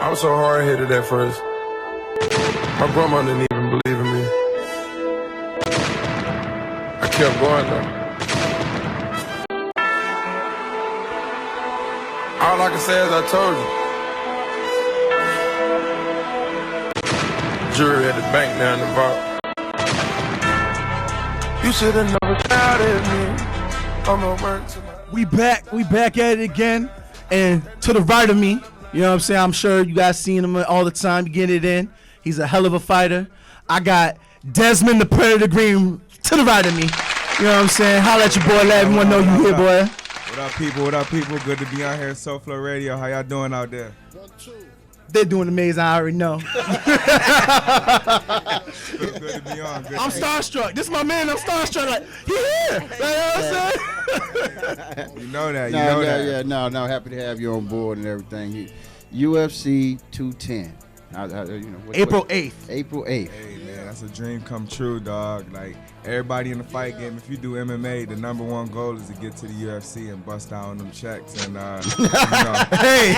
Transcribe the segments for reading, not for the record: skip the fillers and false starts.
I was so hard-headed at first. My grandma didn't even believe in me. I kept going though. All I can say is I told you. Jury at the bank down the vault. You should have never doubted me. I'm gonna work tonight. We back at it again. And to the right of me, you know what I'm saying? I'm sure you guys seen him all the time. You get it in. He's a hell of a fighter. I got Desmond the Predator Green to the right of me. You know what I'm saying? Holla at your boy. Let everyone know you here, boy. What up, people? What up, people? Good to be on here at SoFlo Radio. How y'all doing out there? They're doing amazing. I already know. Good to be on. I'm starstruck. This is my man. I'm starstruck. Like, he here. Like, you know what I'm saying? You know that. You know that. Yeah, no. Happy to have you on board and everything. UFC 210. April 8th. April 8th. Hey, man, that's a dream come true, dog. Like, everybody in the fight game, if you do MMA, the number one goal is to get to the UFC and bust down them checks. And, you know. Hey.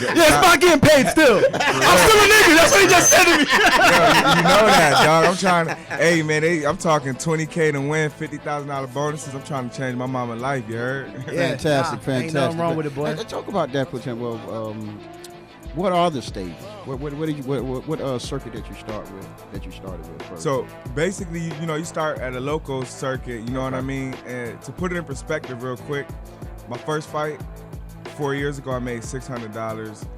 It's not getting paid still. I'm still a nigga. That's what he just said to me. Yo, you know that, dog. I'm trying to, hey, man, I'm talking $20K to win, $50,000 bonuses. I'm trying to change my mama's life, you heard? Yeah, fantastic. Ain't nothing wrong with it, boy. Let's talk about that, well, what are the stages? What circuit that you started with first? So basically, you start at a local circuit, you know what I mean? And to put it in perspective real quick, my first fight 4 years ago, I made $600.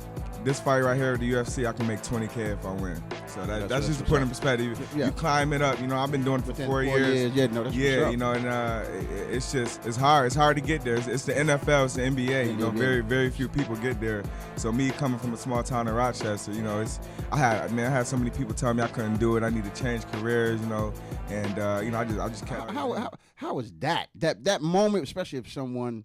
This fight right here at the UFC, I can make $20K if I win. So that's just to put it in perspective. Yeah. You climb it up. I've been doing it for 4 years. Yeah, no, that's what's up. And it's hard. It's hard to get there. It's the NFL, it's the NBA. Very, very few people get there. So me coming from a small town in Rochester, I had so many people tell me I couldn't do it. I need to change careers, and I just kept. How was that moment, especially if someone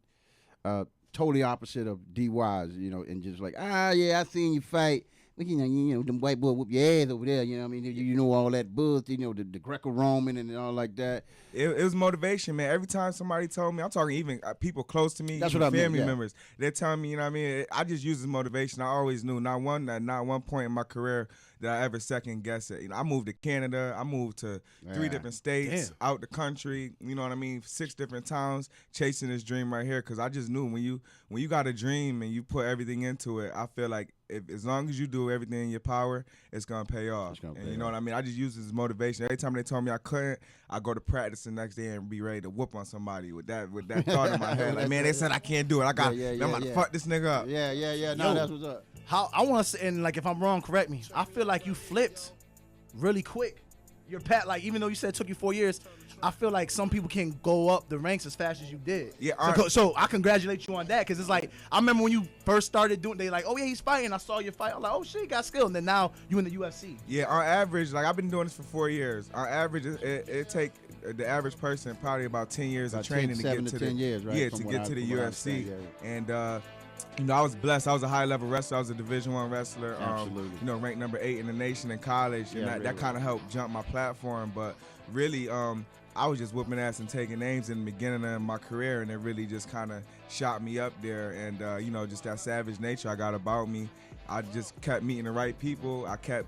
totally opposite of DY's, and just like, I seen you fight. Well, them white boy whoop your ass over there. You know what I mean? You know all that buzz, the Greco-Roman and all like that. It was motivation, man. Every time somebody told me, I'm talking even people close to me, That's even what I mean, family yeah. members, they're telling me, I just use as motivation. I always knew, not one point in my career that I ever second guess it. I moved to Canada. I moved to 3 different states, out the country. You know what I mean? 6 different towns, chasing this dream right here. Because I just knew when you got a dream and you put everything into it, I feel like as long as you do everything in your power, it's gonna pay off. You know what I mean? I just use it as motivation. Every time they told me I couldn't, I go to practice the next day and be ready to whoop on somebody with that thought in my head. Like, man, they said I can't do it. I'm about to fuck this nigga up. Yeah. No, that's what's up. How I want to say, and like if I'm wrong, correct me. I feel like you flipped really quick. Your path, like even though you said it took you 4 years, I feel like some people can't go up the ranks as fast as you did. Yeah. So I congratulate you on that, because it's like I remember when you first started doing, they like, oh yeah, he's fighting. I saw your fight. I'm like, oh shit, he got skill. And then now you in the UFC. Yeah, on average, like I've been doing this for 4 years. On average, it take the average person probably about 10 years of training to get to 10 years, right? Yeah, to get to the UFC. And I was blessed. I was a high-level wrestler. I was a Division I wrestler. Absolutely. Ranked number 8 in the nation in college, and that kind of helped jump my platform. But really, I was just whooping ass and taking names in the beginning of my career, and it really just kind of shot me up there. And just that savage nature I got about me. I just kept meeting the right people. I kept,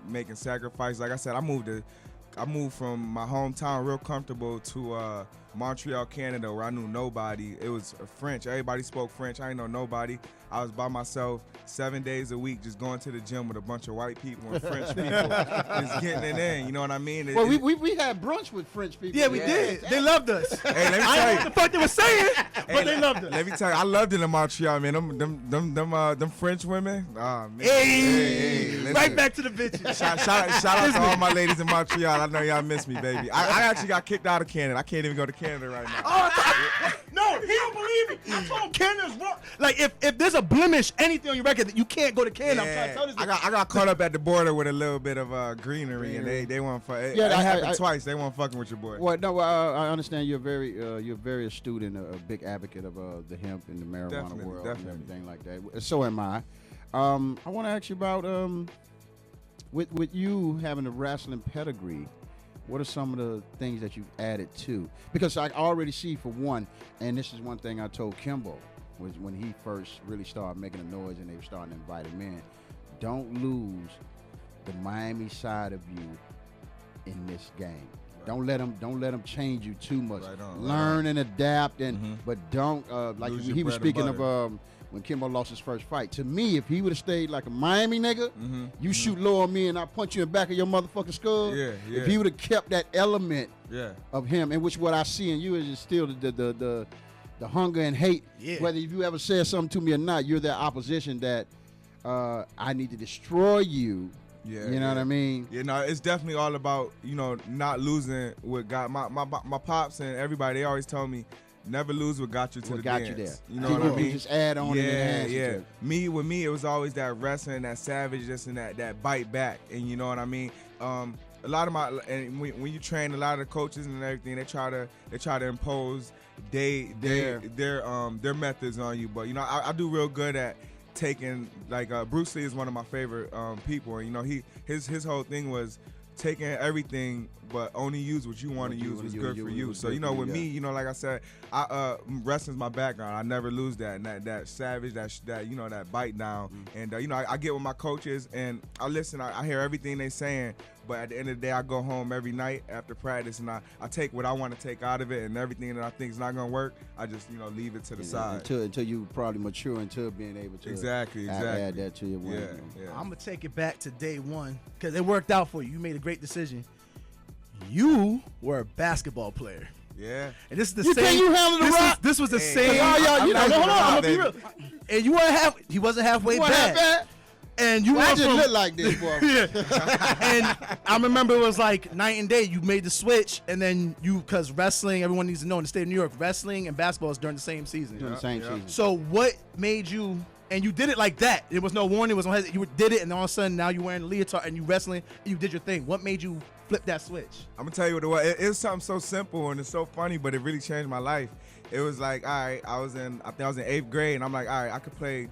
making sacrifices. Like I said, I moved from my hometown real comfortable to Montreal, Canada, where I knew nobody. It was French. Everybody spoke French. I didn't know nobody. I was by myself 7 days a week, just going to the gym with a bunch of white people and French people, just getting it in. You know what I mean? Well, we had brunch with French people. Yeah, we did. They loved us. Hey, let me I tell don't know you. what the fuck they were saying, but they loved us. Let me tell you, I loved it in Montreal, man. Them French women. Oh, man. Hey, listen. right back to the bitches. Shout out to all my ladies in Montreal. I know y'all miss me, baby. I actually got kicked out of Canada. I can't even go to Canada right now. No, he don't believe me. I told him Canada's wrong. Like if there's a blemish, anything on your record, that you can't go to Canada. I'm trying to tell this. I got caught up at the border with a little bit of greenery, and they weren't fucking. Yeah, that happened twice. They weren't fucking with your boy. Well, no, I understand you're very astute and a big advocate of the hemp and the marijuana world and everything like that. So am I. I want to ask you about with you having a wrestling pedigree. What are some of the things that you've added to? Because I already see, for one, and this is one thing I told Kimbo, was when he first really started making a noise and they were starting to invite him in. Don't lose the Miami side of you in this game. Right. Don't let them change you too much. Learn and adapt, and but don't like he was speaking of when Kimbo lost his first fight. To me, if he would have stayed like a Miami nigga, you shoot low on me and I punch you in the back of your motherfucking skull. Yeah. If he would have kept that element of him, in which what I see in you is still the hunger and hate. Yeah. Whether if you ever said something to me or not, you're that opposition that I need to destroy you. Yeah, you know what I mean? Yeah, no, it's definitely all about, not losing what got my pops and everybody. They always told me, never lose what got you to the dance. You there. You know what I mean? Just add on and enhance it. With me, it was always that wrestling, that savageness, and that bite back. And you know what I mean? A lot of when you train, a lot of the coaches and everything, they try to impose their methods on you. But I do real good at taking, like, Bruce Lee is one of my favorite people, and his whole thing was taking everything but only use what you want to use was good for you. So with me, like I said, wrestling's my background. I never lose that, and that savage, that bite down. And I get with my coaches and I listen. I hear everything they saying, but at the end of the day, I go home every night after practice and I take what I want to take out of it, and everything that I think is not gonna work, I just leave it to the side until you probably mature into being able to exactly add that to your win. Yeah. I'm gonna take it back to day one because it worked out for you. You made a great decision. You were a basketball player. Yeah. And this is the same. You handle the rock? This was the same. Hold on, I'm gonna be real. And you weren't he wasn't halfway bad. And you I just look like this, boy. And I remember it was like night and day. You made the switch, and then because wrestling, everyone needs to know in the state of New York, wrestling and basketball is during the same season. During the same season. So what made you? And you did it like that. There was no warning. It was no hesitation. You did it, and all of a sudden now you're wearing a leotard and you wrestling. And you did your thing. What made you flip that switch? I'm gonna tell you what it was. It's something so simple and it's so funny, but it really changed my life. It was like, all right, I think I was in 8th grade, and I'm like, all right, I could play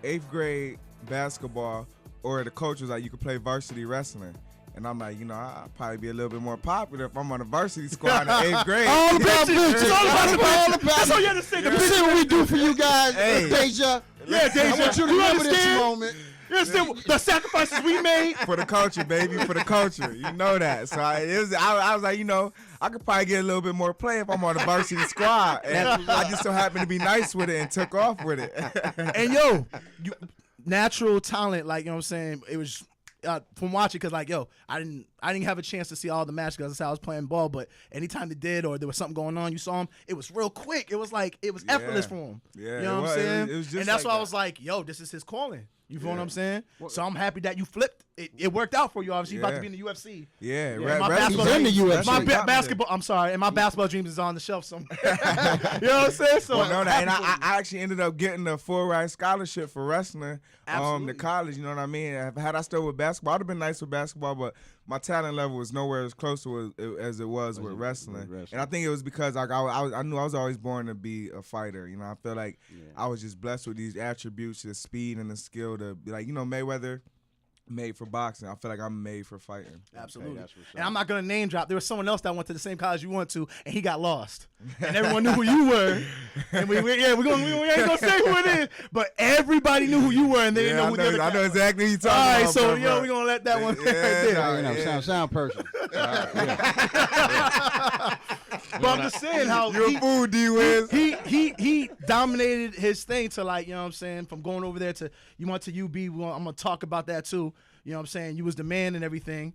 8th grade basketball, or the coach was like, you could play varsity wrestling. And I'm like, I'll probably be a little bit more popular if I'm on the varsity squad in 8th grade. All about bitches. It's all about the That's all you understand. You see what we do for you guys, Deja. Yeah, Deja. I want you to remember this moment. You understand the sacrifices we made? For the culture, baby, for the culture. You know that. So I was like, I could probably get a little bit more play if I'm on the varsity squad. And I just so happened to be nice with it and took off with it. And natural talent, like, you know what I'm saying? It was from watching, because like, I didn't have a chance to see all the matches because that's how I was playing ball, but anytime they did or there was something going on, you saw him, it was real quick. It was like, it was effortless for him. Yeah, you know what I'm saying? It was just and that's like why I was like, this is his calling. You feel what I'm saying? So I'm happy that you flipped. It worked out for you. Obviously, you're about to be in the UFC. Yeah, my basketball in the UFC. My basketball. I'm sorry, and my basketball dreams is on the shelf somewhere. You know what I'm saying? So and I actually ended up getting a full ride scholarship for wrestling to college. You know what I mean? Had I still with basketball, I'd have been nice with basketball, but my talent level was nowhere as close to it as it was with wrestling. And I think it was because I knew I was always born to be a fighter. I feel like I was just blessed with these attributes, the speed and the skill to be like, Mayweather made for boxing. I feel like I'm made for fighting. Absolutely. And I'm not gonna name drop. There was someone else that went to the same college you went to, and he got lost. And everyone knew who you were. And we ain't gonna say who it is, but everybody knew who you were, and they didn't know who the other guy. I know exactly who you're talking about. All right, so bro. we're gonna let that one. Sound personal. But I'm just saying how you're a fool, D-Wiz. He dominated his thing to, like, you know what I'm saying, from going over there to you went to UB. I'm gonna talk about that too. You know what I'm saying? You was the man and everything.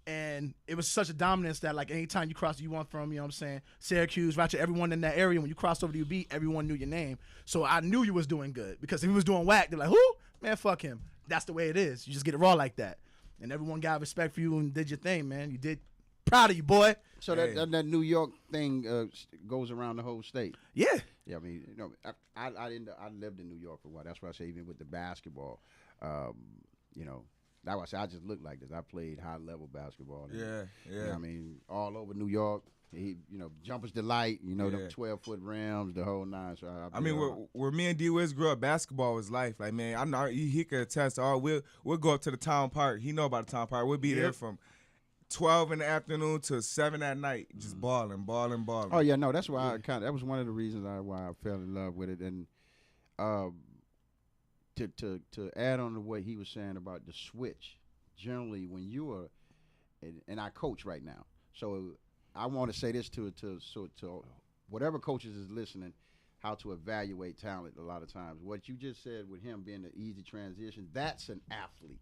And it was such a dominance that, like, anytime you crossed, you went from, you know what I'm saying, Syracuse, Rochester, everyone in that area, when you crossed over to UB, everyone knew your name. So I knew you was doing good, because if he was doing whack, they're like, who? Man, fuck him. That's the way it is. You just get it raw like that. And everyone got respect for you and did your thing, man. You did. Proud of you, boy. So that New York thing goes around the whole state. Yeah. Yeah, I mean, I lived in New York for a while. That's why I say even with the basketball, that's why I say I just look like this. I played high level basketball. Yeah. I mean, all over New York. Jumpers delight. Them 12-foot rims, the whole nine. So I mean, where me and D-Wiz grew up, basketball was life. Like, man, I know he could attest. We'll go up to the town park. He know about the town park. We'll be there from 12 in the afternoon to 7 at night, just balling. Oh yeah, no, that's why that was one of the reasons why I fell in love with it. And To add on to what he was saying about the switch, generally when you are, and I coach right now, so I want to say this to whatever coaches is listening, how to evaluate talent a lot of times. What you just said with him being the easy transition, that's an athlete.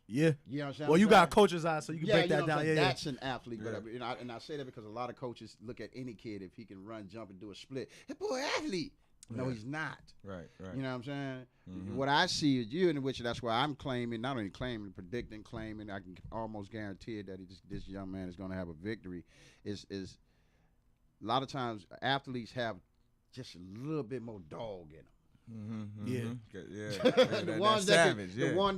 Yeah. You know what I'm saying? Well, you got coach's eyes, so you can break that down. Yeah, that's an athlete. Yeah. But and I say that because a lot of coaches look at any kid, if he can run, jump, and do a split, that boy athlete. No, he's not. Right. You know what I'm saying? Mm-hmm. What I see is you, in which that's why I'm claiming, not only claiming, predicting, claiming, I can almost guarantee it that this young man is going to have a victory, is a lot of times athletes have just a little bit more dog in them. Mm-hmm, mm-hmm.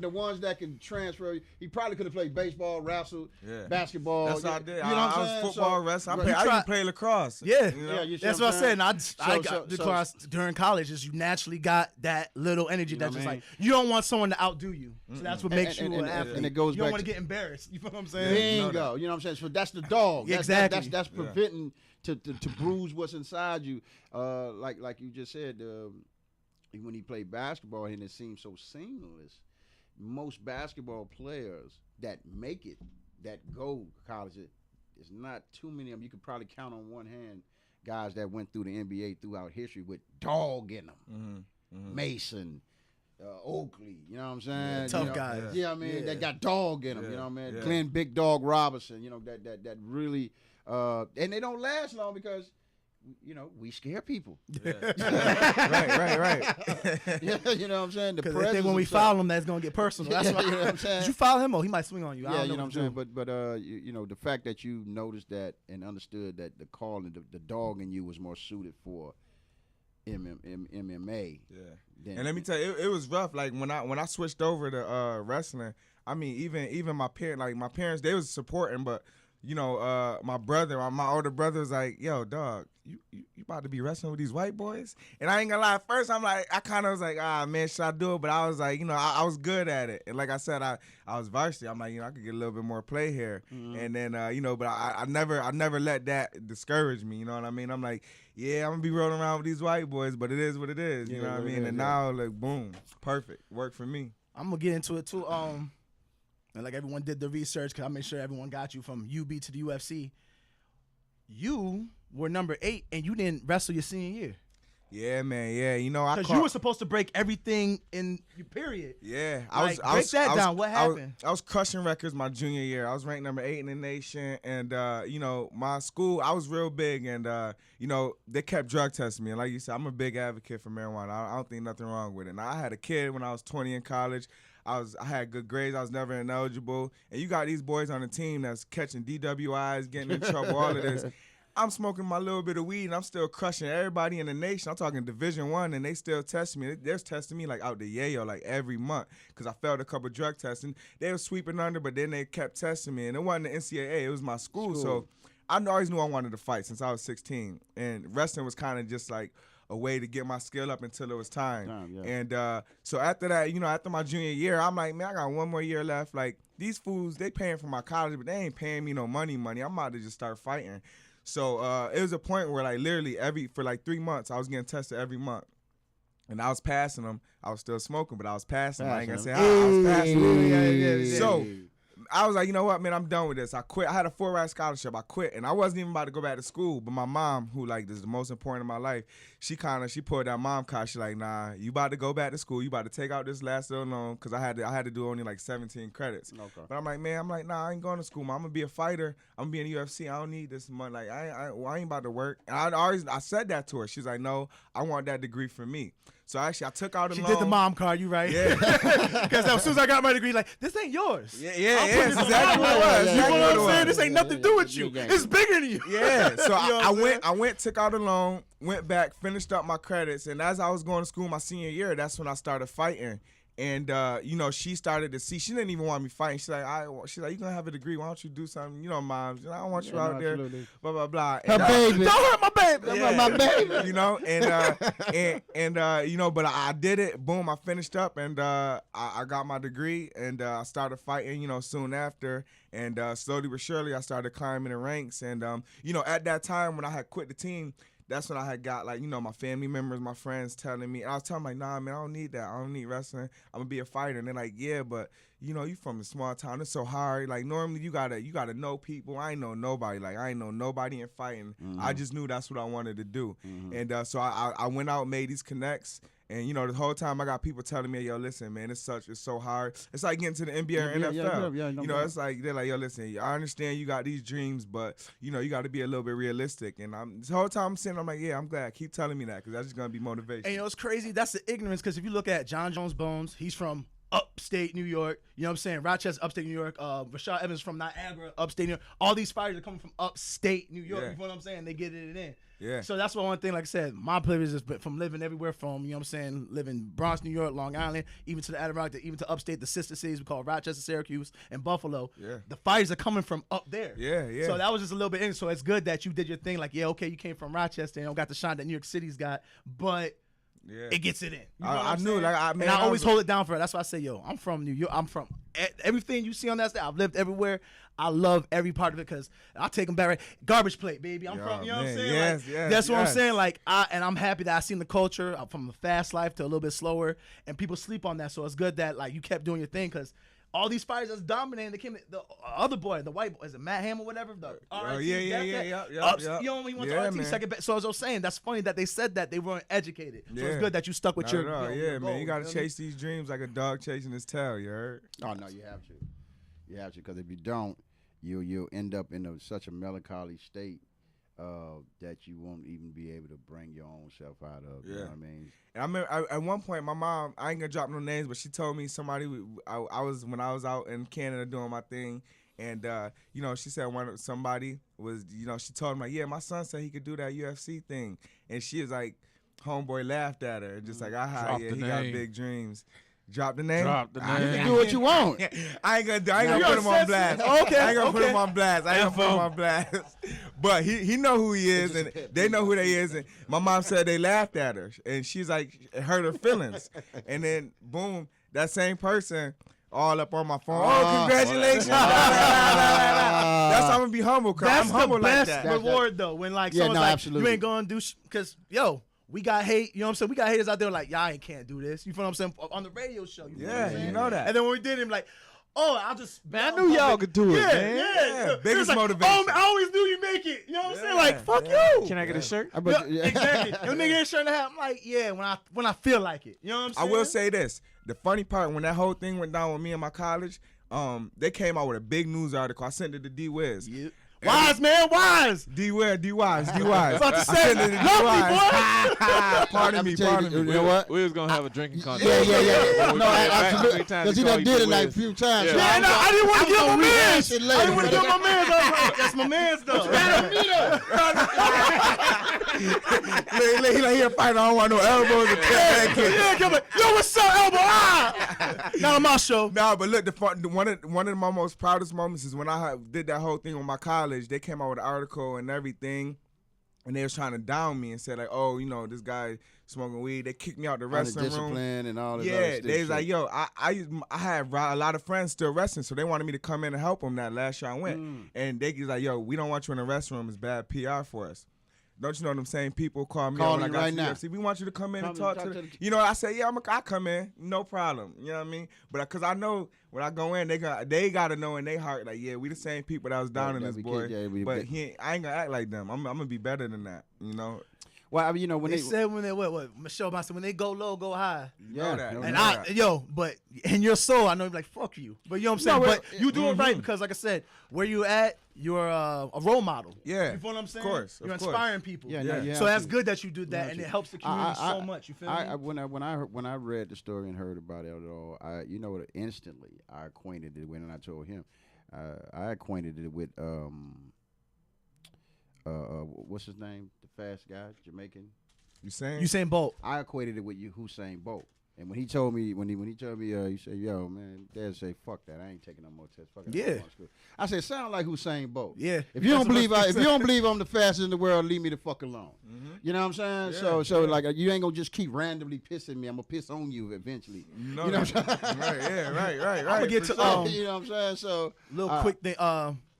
The ones that can transfer. He probably could have played baseball, wrestled, basketball. That's what I did. You know what I'm saying? Football, wrestling. I even played lacrosse. Yeah, you know? That's what I said. And I got lacrosse during college. Is you naturally got that little energy that's just like you don't want someone to outdo you. So that's what makes you an athlete. And it goes you don't want to get embarrassed. You know what I'm saying? Bingo. You know what I'm saying? So that's the dog. Exactly. That's preventing to bruise what's inside you. Like you just said. When he played basketball and it seemed so seamless, most basketball players that make it, that go to college, there's not too many of them. You could probably count on one hand guys that went through the NBA throughout history with dog in them. Mm-hmm. Mm-hmm. Mason, Oakley, you know what I'm saying? Tough guys. Yeah, I mean, that got dog in them, you know what I mean? Glenn Big Dog Robinson, you know, that really, and they don't last long because, you know, we scare people. Yeah. right. Yeah, you know what I'm saying? Because I think when we foul him, that's gonna get personal. That's why. You know what I'm saying? Did you foul him? He might swing on you. Yeah, you know what I'm saying. But you know, the fact that you noticed that and understood that the call and the dog in you was more suited for MMA. Yeah. And let me tell you, it was rough. Like when I switched over to wrestling, I mean, even my parents, they was supporting, but. You know, my older brother was like, yo, dog, you about to be wrestling with these white boys? And I ain't gonna lie, at first I kind of was like, man, should I do it? But I was like, you know, I was good at it. And like I said, I was varsity. I'm like, you know, I could get a little bit more play here. Mm-hmm. And then, you know, but I never let that discourage me. You know what I mean? I'm like, yeah, I'm gonna be rolling around with these white boys, but it is what it is. You know what I mean? And now, like, boom, perfect. Worked for me. I'm gonna get into it too. And like everyone did the research, because I made sure everyone got you from UB to the UFC. You were number 8, and you didn't wrestle your senior year. Yeah, man. Yeah, you know, because you were supposed to break everything in your period. Yeah, break that down. What happened? I was crushing records my junior year. I was ranked number 8 in the nation, and you know, my school, I was real big, and you know, they kept drug testing me. And like you said, I'm a big advocate for marijuana. I don't think nothing wrong with it. Now, I had a kid when I was 20 in college. I had good grades. I was never ineligible. And you got these boys on the team that's catching DWIs, getting in trouble, all of this. I'm smoking my little bit of weed, and I'm still crushing everybody in the nation. I'm talking Division I, and they still test me. They're testing me like out the yayo like every month because I failed a couple drug tests. And they were sweeping under, but then they kept testing me. And it wasn't the NCAA. It was my school. So I always knew I wanted to fight since I was 16. And wrestling was kind of just like a way to get my skill up until it was time. And so after that, you know, after my junior year, I'm like, man, I got one more year left. Like, these fools, they paying for my college, but they ain't paying me no money. I'm about to just start fighting. So it was a point where, like, literally for like 3 months, I was getting tested every month. And I was passing them. I was still smoking, but I was passing them. I ain't gonna say how I was passing them. So I was like, you know what, man, I'm done with this. I quit. I had a full-ride scholarship. I quit, and I wasn't even about to go back to school. But my mom, who like is the most important in my life, she pulled that mom card. She like, nah, you about to go back to school. You about to take out this last little loan because I had to do only like 17 credits. Okay. But I'm like, man, nah, I ain't going to school. Man. I'm gonna be a fighter. I'm gonna be in the UFC. I don't need this money. Like I ain't about to work. And I said that to her. She's like, no, I want that degree for me. So actually, I took out a loan. She did the mom card, you right? Yeah. Because as soon as I got my degree, like, this ain't yours. Yeah, that's exactly what it was. You know what I'm saying? This ain't nothing to do with you. It's bigger than you. Yeah. So I went, took out a loan, went back, finished up my credits, and as I was going to school my senior year, that's when I started fighting. And you know, she started to see. She didn't even want me fighting. She's like, you gonna have a degree? Why don't you do something? You know, moms. I don't want you out there. Blah blah blah. Her baby. Don't hurt my baby. Yeah. My baby. You know, and you know, but I did it. Boom, I finished up, and I got my degree, and I started fighting. You know, soon after, and slowly but surely, I started climbing the ranks. And you know, at that time when I had quit the team, that's when I had got, like, you know, my family members, my friends telling me. And I was telling them, like, nah, man, I don't need that. I don't need wrestling. I'm going to be a fighter. And they're like, yeah, but, you know, you from a small town. It's so hard. Like, normally you gotta know people. I ain't know nobody. Like, I ain't know nobody in fighting. I just knew that's what I wanted to do. And so I went out, made these connects. And, you know, the whole time I got people telling me, yo, listen, man, it's so hard. It's like getting to the NBA or NFL. You know, it's like, they're like, yo, listen, I understand you got these dreams, but, you know, you got to be a little bit realistic. And this whole time I'm sitting, I'm like, yeah, I'm glad. Keep telling me that, because that's just going to be motivation. And, you know, it's crazy. That's the ignorance, because if you look at John Jones Bones, he's from upstate New York. You know what I'm saying? Rochester, upstate New York. Rashad Evans from Niagara, upstate New York. All these fighters are coming from upstate New York. You know what I'm saying? They get it in. Yeah. So that's one thing, like I said, my privilege is from living everywhere from, you know what I'm saying, living Bronx, New York, Long Island, even to the Adirondack, even to upstate, the sister cities we call Rochester, Syracuse, and Buffalo. Yeah. The fighters are coming from up there. Yeah. So that was just a little bit, so it's good that you did your thing. Like, yeah, okay, you came from Rochester and got the shine that New York City's got, but it gets it in. You know I knew, like, and I always hold it down for it. That's why I say, yo, I'm from New York. I'm from everything you see on that stage. I've lived everywhere. I love every part of it, because I'll take them back. Right, garbage plate, baby. I'm from, you know what I'm saying? That's what I'm saying. Like, and I'm happy that I seen the culture from a fast life to a little bit slower, and people sleep on that. So it's good that, like, you kept doing your thing, because all these fighters that's dominating, they came. The other boy, the white boy, is it Matt Ham or whatever? The RIT, you only went to RT second best. So as I was saying, that's funny that they said that they weren't educated. So it's good that you stuck with your goal, man. You got to chase these dreams like a dog chasing his tail. You heard? Oh no, you have to. You have to, because if you don't, you'll end up in such a melancholy state that you won't even be able to bring your own self out of. You know what I mean? And I remember at one point, my mom, I ain't gonna drop no names, but she told me somebody, I was when I was out in Canada doing my thing, and you know, she said somebody was, you know, she told me, like, yeah, my son said he could do that UFC thing, and she was like, homeboy laughed at her and just like, he got big dreams. Drop the name. You can do what you want. I ain't gonna put him on blast. Okay. I ain't gonna put him on blast. But he know who he is, and they know who they is. And my mom said they laughed at her, and she's like, it hurt her feelings. And then boom, that same person all up on my phone. Oh, congratulations! That's how I'm gonna be humble. That's I'm humble the best like that. reward though. When like someone's like, you ain't gonna do because we got hate, you know what I'm saying? We got haters out there like, y'all can't do this. You feel what I'm saying? On the radio show. You know that. And then when we did him, like, I knew y'all could do it, man. Yeah. Biggest like, motivation. I always knew you make it. You know what I'm saying? Like, fuck you. Can I get a shirt? Exactly. Let me get a shirt and a hat. I'm like, when I feel like it. You know what I'm saying? I will say this. The funny part, when that whole thing went down with me in my college, they came out with a big news article. I sent it to D-Wiz. Yep. Wise, man, wise. D-Wise. About to say, lovely boy. Pardon me. You know what? We was going to have a drinking contest. Yeah. No, absolutely. Because he done did it like a few times. Yeah, I didn't want to give my man's. I didn't want to give my man's. That's my man's, though. He like, he a fighter. I don't want no elbows. Yeah, come like, yo, what's up, elbow? Not on my show. No, but look, one of my most proudest moments is when I did that whole thing with my college. They came out with an article and everything, and they was trying to down me and said like, oh, you know, this guy smoking weed. They kicked me out the wrestling room. And all this yeah, they was like, yo, I had a lot of friends still wrestling, so they wanted me to come in and help them that last year I went. And they was like, yo, we don't want you in the restroom. It's bad PR for us. Don't you know them same people call me when I got to UFC? We want you to come in and talk to them. You know, I say, yeah, I come in, no problem. You know what I mean? But because I know when I go in, they got to know in their heart, like, yeah, we the same people that was down in this boy. But I ain't going to act like them. I'm going to be better than that, you know? Well, you know, when they said when they Michelle said when they go low, go high. Yeah, that. And but in your soul, I know you're like fuck you, but you know what I'm saying. But you do it right because, like I said, where you at, you're a role model. Yeah, you feel what I'm saying. Of course, you're inspiring people. Yeah. So that's good that you do that, and it helps the community so much. You feel me? When I read the story and heard about it all, instantly I acquainted it when I told him, I acquainted it with what's his name? The fast guy, Jamaican. Usain Bolt. I equated it with Usain Bolt. And when he told me, he said, yo, man, Dad say, fuck that. I ain't taking no more tests. Fuck it. Yeah. I said, sound like Usain Bolt. Yeah. If you don't believe I'm the fastest in the world, leave me the fuck alone. Mm-hmm. You know what I'm saying? Yeah, so like you ain't gonna just keep randomly pissing me. I'm gonna piss on you eventually. No, you know what I'm saying? Right. I'm gonna get to you know what I'm saying? So quick thing.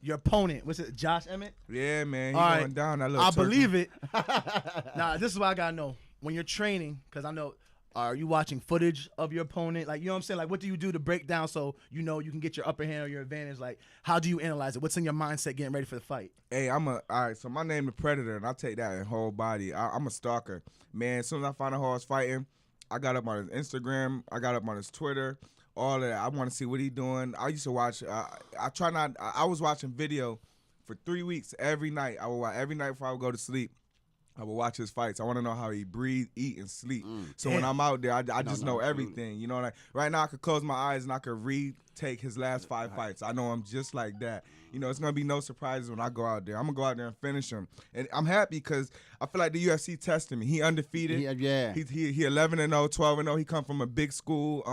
your opponent. What's it, Josh Emmett? Yeah, man. He All going right. down that little I turkey. believe it. Nah, this is what I gotta know. When you're training, because I know, are you watching footage of your opponent? Like, you know what I'm saying? Like, what do you do to break down so you know you can get your upper hand or your advantage? Like, how do you analyze it? What's in your mindset getting ready for the fight? Hey, all right, so my name the Predator, and I take that in whole body. I'm a stalker. Man, as soon as I find out who I was fighting, I got up on his Instagram, I got up on his Twitter, all of that. I want to see what he doing. I used to watch, I was watching video for 3 weeks every night. I would watch every night before I would go to sleep. I would watch his fights. I want to know how he breathe, eat, and sleep. So when I'm out there, I just know everything. You know, like right now I could close my eyes and I could retake his last 5 fights. I know him just like that. You know, it's gonna be no surprises when I go out there. I'm gonna go out there and finish him, and I'm happy because I feel like the UFC tested me. He undefeated. Yeah. He 11-0, 12-0. He come from a big school.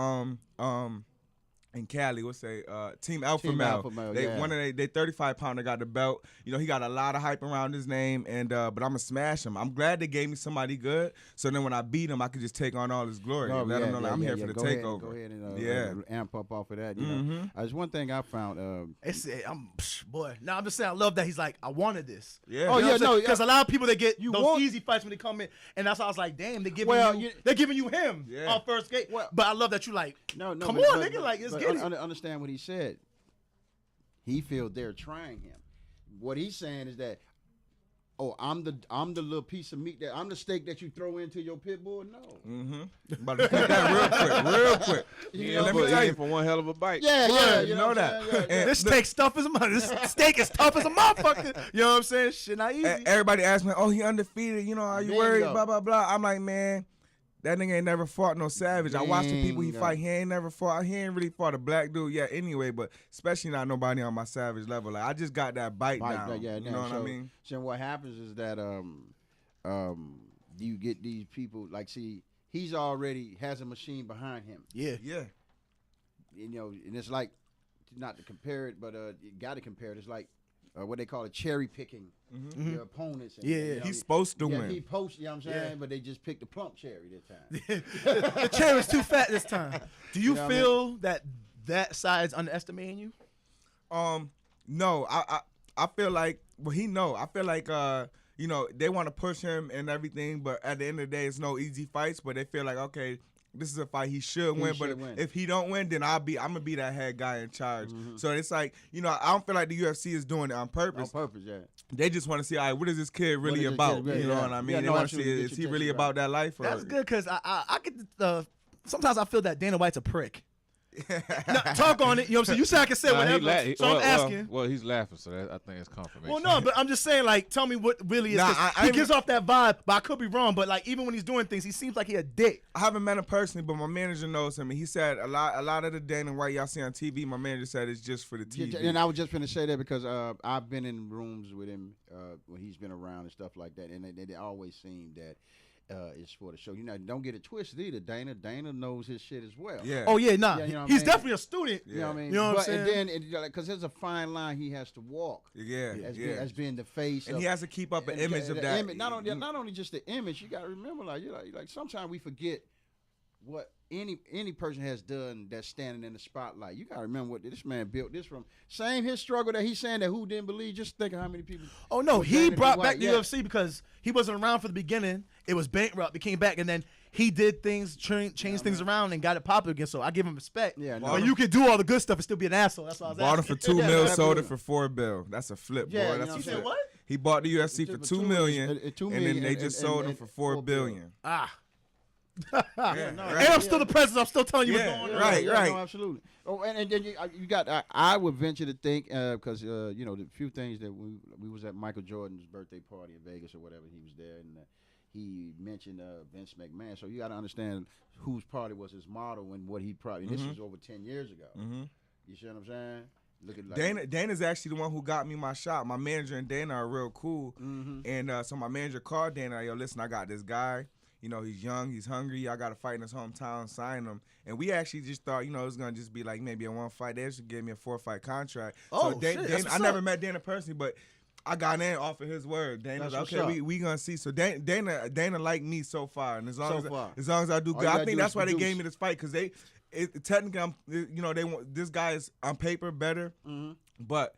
In Cali, what's say Team Alpha Male. They one of they 35-pounder got the belt. You know, he got a lot of hype around his name, and but I'm gonna smash him. I'm glad they gave me somebody good, so then when I beat him, I could just take on all his glory. And let him know I'm here for the takeover. Go ahead and amp up off of that. You know, there's one thing I found. I'm just saying, I love that he's like, I wanted this. Yeah. Oh, yeah, no, because a lot of people they get those want- easy fights when they come in, and that's why I was like, damn, they're giving you him on first gate. Well- but I love that you like, No, come but- on, but- nigga, like it's but getting. Understand what he said. He feels they're trying him. What he's saying is that, oh, I'm the little piece of meat I'm the steak that you throw into your pit bull. No. About to put that real quick. Yeah, let me but tell in you. for one hell of a bite. Yeah, you know that. And This steak tough as a this steak is tough as a motherfucker. You know what I'm saying? Shit, not easy. Everybody asks me, "Oh, he undefeated. You know, are you Bingo. worried?" Blah blah blah. I'm like, man, that nigga ain't never fought no savage. I watch the people he Bingo. fight. He ain't never fought. He ain't really fought a black dude yet. Anyway, but especially not nobody on my savage level. Like I just got that bite down. Yeah, you know what I mean? So what happens is that you get these people like, see, he's already has a machine behind him. Yeah. Yeah. You know, and it's like, not to compare it, but you got to compare it. It's like what they call it, cherry picking your opponents. And, Yeah, you know, He's supposed to yeah, win. he posts, you know what I'm saying? Yeah. But they just picked the plump cherry this time. The chair is too fat this time. Do you know what I feel that side's underestimating you? No, I feel like he know. I feel like you know, they want to push him and everything, but at the end of the day, it's no easy fights. But they feel like, okay, this is a fight he should win. But if he don't win, then I'm gonna be that head guy in charge. So it's like, you know, I don't feel like the UFC is doing it on purpose. On purpose, yeah. They just want to see, all right, what is this kid really is this about? kid really- You know yeah. what I mean? Yeah, They no, want to see, absolutely. is Get he your really attention about that life? Or That's good because I get sometimes I feel that Dana White's a prick. Now, talk on it. You know what I'm saying? You said I can say whatever. So I'm asking. Well, he's laughing, so I think it's confirmation. Well, no, but I'm just saying, like, tell me what really is. Nah, 'cause I he gives off that vibe, but I could be wrong. But like, even when he's doing things, he seems like he a dick. I haven't met him personally, but my manager knows him, and he said a lot of the Dana White y'all see on TV. My manager said it's just for the TV. And I was just going to say that because I've been in rooms with him when he's been around and stuff like that, and they always seem that it's for the show. You know, don't get it twisted either. Dana knows his shit as well. Yeah. Oh yeah, nah. Yeah, you know what He's I mean? definitely a student. You know what I mean? You know what I'm saying? And then, because there's a fine line he has to walk. Yeah, As being the face. and of, he has to keep up an and image of the that. Image, not only just the image, you got to remember, like sometimes we forget what any person has done that's standing in the spotlight. You got to remember what this man built this from. Same his struggle that he's saying that who didn't believe. Just think of how many people. Oh no, was he standing brought in back the white. UFC because he wasn't around for the beginning. It was bankrupt. He came back and then he did things, changed things around and got it popular again. So I give him respect. Yeah, no. But you can do all the good stuff and still be an asshole. That's what I was Bought him asking. for $2 Yeah, million, sold it absolutely. for $4 billion. That's a flip, Yeah, boy. you That's know a what I'm flip. saying? What? He bought the UFC for $2 million, $2 and million, then they just sold him for $4 billion. Ah. Yeah, And I'm still the president. I'm still telling you what's Yeah, going on. right. No, absolutely. Oh, and then you got. I would venture to think because you know the few things that we was at Michael Jordan's birthday party in Vegas or whatever. He was there and he mentioned Vince McMahon. So you got to understand whose party was his model and what he probably. And this was over 10 years ago. You see what I'm saying? Look at like Dana's actually the one who got me my shot. My manager and Dana are real cool, and so my manager called Dana. Yo, listen, I got this guy. You know, he's young, he's hungry. I got to fight in his hometown, sign him. And we actually just thought, you know, it was going to just be like maybe a one fight. They just gave me a 4-fight contract. Oh, so shit, that's I what's never up. met Dana personally, but I got in off of his word. Dana's That's like, what's okay, up. we going to see. So Dana liked me so far. And as long far. as I do All good, you I gotta think do that's is why they produce. gave me this fight because technically, you know, they want this guy is on paper better, but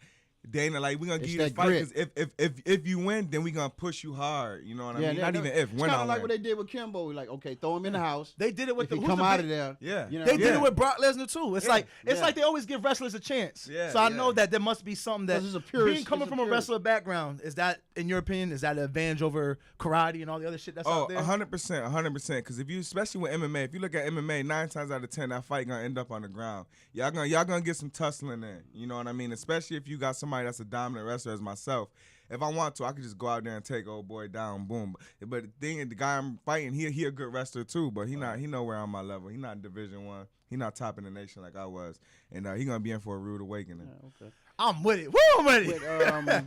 Dana, like, we gonna give you the fight because if you win, then we gonna push you hard. You know what I mean? Not even if. It's kind of like what they did with Kimbo. Like, okay, throw him in the house. They did it with if he come out of there. Yeah, you know, they did it with Brock Lesnar too. It's like they always give wrestlers a chance. Yeah, so I know that there must be something that being coming from a wrestler background, is that, in your opinion, is that an advantage over karate and all the other shit that's out there? 100%. Because if you, especially with MMA, if you look at MMA, 9 times out of 10, that fight gonna end up on the ground. Y'all gonna get some tussling in. You know what I mean? Especially if you got somebody that's a dominant wrestler as myself. If I want to, I could just go out there and take old boy down, boom. But the guy I'm fighting, he a good wrestler too, but he nowhere on my level. He not Division 1. He not top in the nation like I was, and he gonna be in for a rude awakening. Yeah, okay. I'm with it. Woo, I'm with it.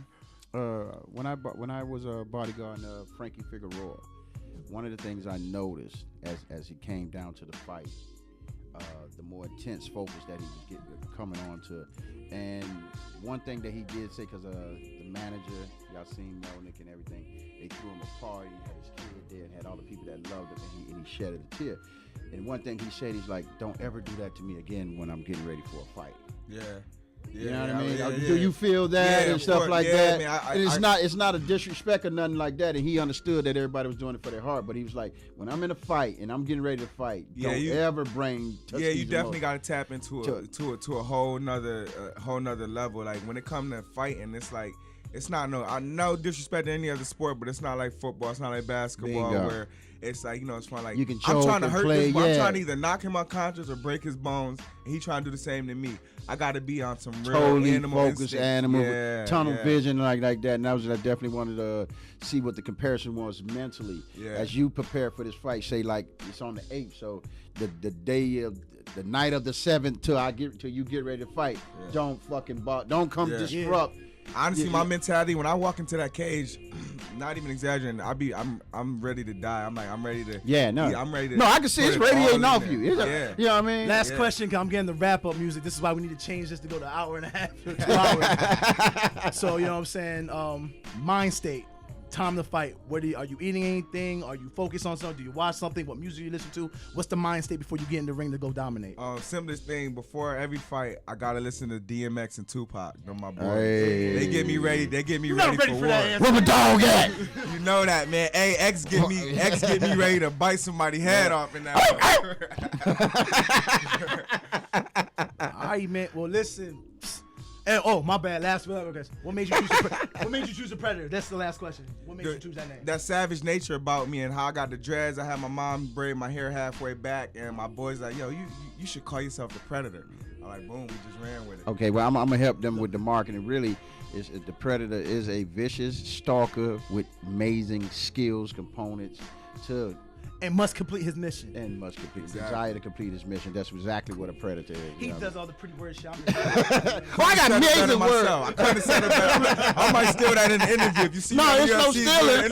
When I was a bodyguard in Frankie Figueroa, one of the things I noticed as he came down to the fight, the more intense focus that he was coming on to, and one thing that he did say, because the manager, y'all seen Melnick and everything, they threw him a party, had his kid there, and had all the people that loved him, and he shed a tear. And one thing he said, he's like, "Don't ever do that to me again when I'm getting ready for a fight." Yeah. You know what I mean? Do you feel that and stuff like that? I mean, it's not a disrespect or nothing like that. And he understood that everybody was doing it for their heart. But he was like, when I'm in a fight and I'm getting ready to fight, don't ever bring. Yeah, you definitely got to tap into a whole nother level. Like when it comes to fighting, it's like it's not no disrespect to any other sport, but it's not like football. It's not like basketball where it's like, it's fun. Like, you can I'm trying to hurt this boy. Yeah. I'm trying to either knock him unconscious or break his bones, and he trying to do the same to me. I got to be on some real totally animal focused animal with tunnel vision like that. And I definitely wanted to see what the comparison was mentally as you prepare for this fight. Say like it's on the 8th, so the night of the 7th till you get ready to fight. Don't fucking don't come disrupt. Honestly, my mentality when I walk into that cage, not even exaggerating, I'm ready to die. I'm ready to. Yeah, no. I'm ready to. No, I can see it's radiating off you. You know what I mean? Last question, cause I'm getting the wrap up music. This is why we need to change this to go to an hour and a half to 2 hours. So you know what I'm saying? Mind state. Time to fight. Are you eating anything? Are you focused on something? Do you watch something? What music you listen to? What's the mind state before you get in the ring to go dominate? Simplest thing, before every fight, I gotta listen to DMX and Tupac. They're my boys. Hey. They get me ready. They get me ready for war. Where my dog at? You know that, man. Hey, X get me ready to bite somebody's head off in that. All right, man. Well, listen. And, oh, my bad. Last question. What made you choose a Predator? That's the last question. What made you choose that name? That savage nature about me and how I got the dreads. I had my mom braid my hair halfway back, and my boys like, yo, you should call yourself the Predator. I'm like, boom, we just ran with it. Okay, well, I'm gonna help them with the marketing. Really, the Predator is a vicious stalker with amazing skills, components and must complete his mission. Desire to complete his mission. That's exactly what a Predator is. He does all the pretty word shit. I got amazing words. I couldn't have said it better. I might steal that in the interview. If you see it's no stealing.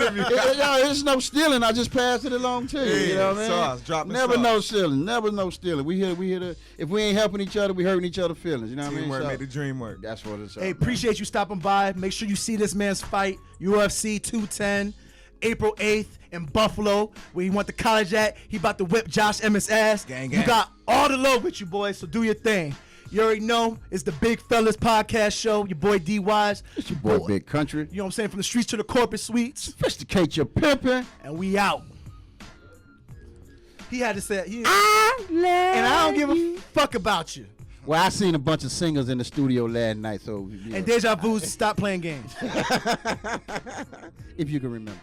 It's no stealing. I just pass it along to you. Yeah, you know what I mean? Never no stealing. Never no stealing. We here to. If we ain't helping each other, we hurting each other's feelings. You know what I mean? Teamwork made the dream work. That's what it's. Hey, appreciate you stopping by. Make sure you see this man's fight, UFC 210, April 8th. In Buffalo, where he went to college at. He about to whip Josh Emmett's ass. Gang. You got all the love with you, boys, so do your thing. You already know it's the Bigg Phellaz podcast show. Your boy D Wise. It's your boy Big Country. You know what I'm saying? From the streets to the corporate suites. Sophisticate your pimping. And we out. He had to say, and I don't give a fuck about you. Well, I seen a bunch of singers in the studio last night, so. And Deja Vu's stop playing games. If you can remember.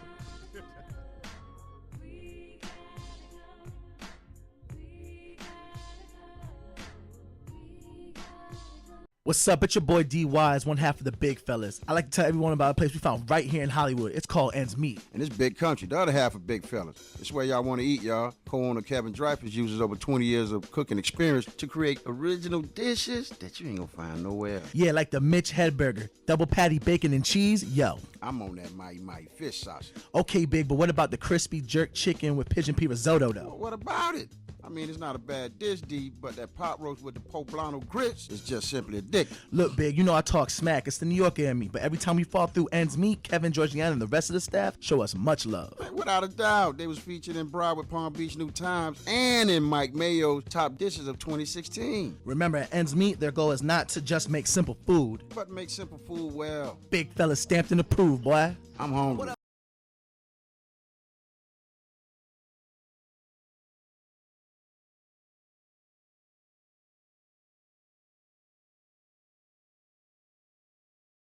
What's up? It's your boy D Wise, one half of the Bigg Phellaz. I like to tell everyone about a place we found right here in Hollywood. It's called Ends Meat. And it's Big Country, the other half of Bigg Phellaz. It's where y'all want to eat, y'all. Co-owner Kevin Dreyfus uses over 20 years of cooking experience to create original dishes that you ain't gonna find nowhere else. Yeah, like the Mitch Hedberger, double patty bacon and cheese. Yo. I'm on that mighty fish sauce. Okay, Big, but what about the crispy jerk chicken with pigeon pea risotto, though? Well, what about it? I mean, it's not a bad dish, D, but that pot roast with the poblano grits is just simply addictive. Look, Big, you know I talk smack. It's the New Yorker in me. But every time we fall through ends meet, Kevin, Georgiana, and the rest of the staff show us much love. Man, without a doubt, they was featured in Broward Palm Beach New Times and in Mike Mayo's Top Dishes of 2016. Remember, at ends meet, their goal is not to just make simple food, but make simple food well. Bigg Phellaz stamped and approved, boy. I'm hungry.